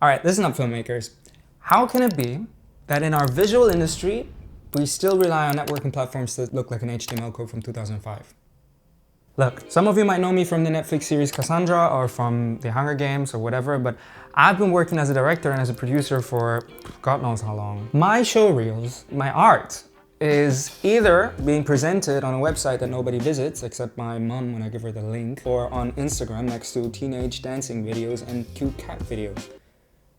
All right, listen up, filmmakers. How can it be that in our visual industry, we still rely on networking platforms that look like an HTML code from 2005? Look, some of you might know me from the Netflix series Cassandra or from the Hunger Games or whatever, but I've been working as a director and as a producer for God knows how long. My show reels, my art, is either being presented on a website that nobody visits, except my mom when I give her the link, or on Instagram next to teenage dancing videos and cute cat videos.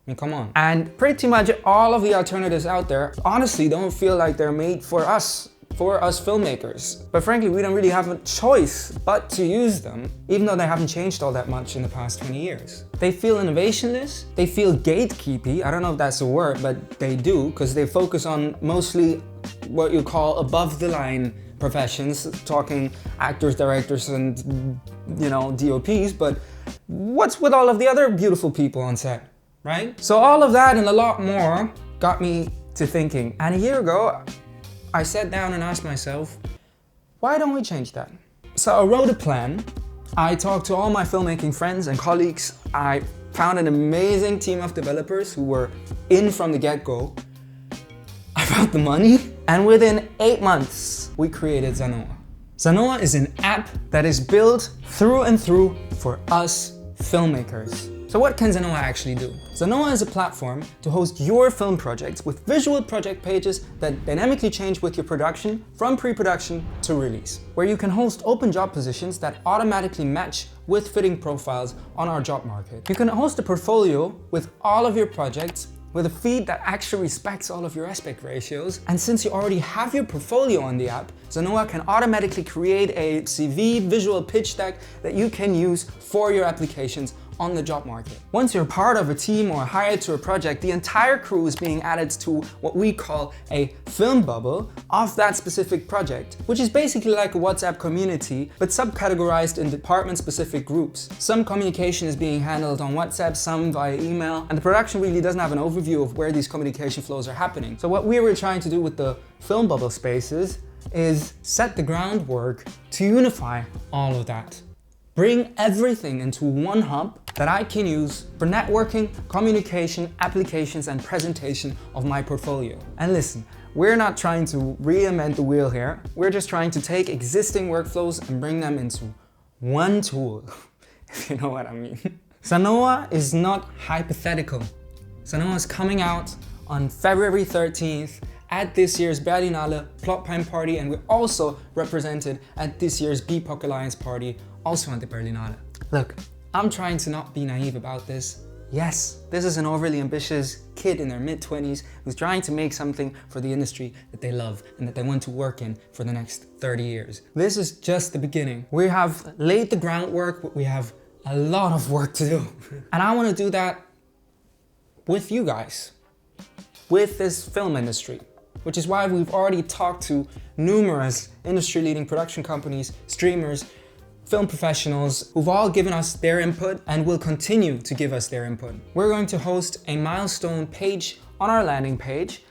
I mean, come on. And pretty much all of the alternatives out there honestly don't feel like they're made for us filmmakers. But frankly, we don't really have a choice but to use them, even though they haven't changed all that much in the past 20 years. They feel innovationless, they feel gatekeepy, I don't know if that's a word, but they do, because they focus on mostly what you call above the line professions, talking actors, directors, and DOPs, but what's with all of the other beautiful people on set? Right? So all of that and a lot more got me to thinking. And a year ago, I sat down and asked myself, why don't we change that? So I wrote a plan. I talked to all my filmmaking friends and colleagues. I found an amazing team of developers who were in from the get-go. I found the money. And within 8 months, we created Zanoa. Zanoa is an app that is built through and through for us filmmakers. So what can Zanoa actually do? Zanoa is a platform to host your film projects with visual project pages that dynamically change with your production from pre-production to release, where you can host open job positions that automatically match with fitting profiles on our job market. You can host a portfolio with all of your projects with a feed that actually respects all of your aspect ratios. And since you already have your portfolio on the app, Zanoa can automatically create a CV visual pitch deck that you can use for your applications on the job market. Once you're part of a team or hired to a project, the entire crew is being added to what we call a film bubble of that specific project, which is basically like a WhatsApp community, but subcategorized in department-specific groups. Some communication is being handled on WhatsApp, some via email, and the production really doesn't have an overview of where these communication flows are happening. So what we were trying to do with the film bubble spaces is set the groundwork to unify all of that. Bring everything into one hub that I can use for networking, communication, applications, and presentation of my portfolio. And listen, we're not trying to reinvent the wheel here. We're just trying to take existing workflows and bring them into one tool, if you know what I mean. Zanoa is not hypothetical. Zanoa is coming out on February 13th at this year's Berlinale Plotprime Party, and we're also represented at this year's BIPOC Alliance Party, also at the Berlinale. Look, I'm trying to not be naive about this. Yes, this is an overly ambitious kid in their mid-20s who's trying to make something for the industry that they love and that they want to work in for the next 30 years. This is just the beginning. We have laid the groundwork, but we have a lot of work to do. And I want to do that with you guys, with this film industry, which is why we've already talked to numerous industry-leading production companies, streamers, film professionals who've all given us their input and will continue to give us their input. We're going to host a milestone page on our landing page,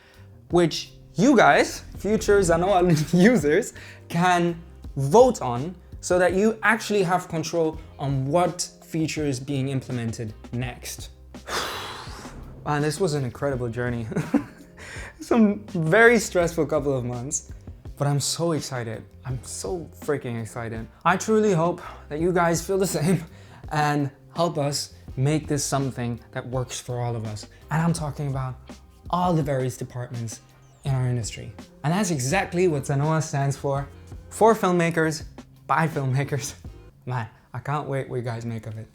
which you guys, future Zanoa users, can vote on so that you actually have control on what feature is being implemented next. Man, this was an incredible journey. Some very stressful couple of months. But I'm so excited. I'm so freaking excited. I truly hope that you guys feel the same and help us make this something that works for all of us. And I'm talking about all the various departments in our industry. And that's exactly what Zanoa stands for filmmakers, by filmmakers. Man, I can't wait what you guys make of it.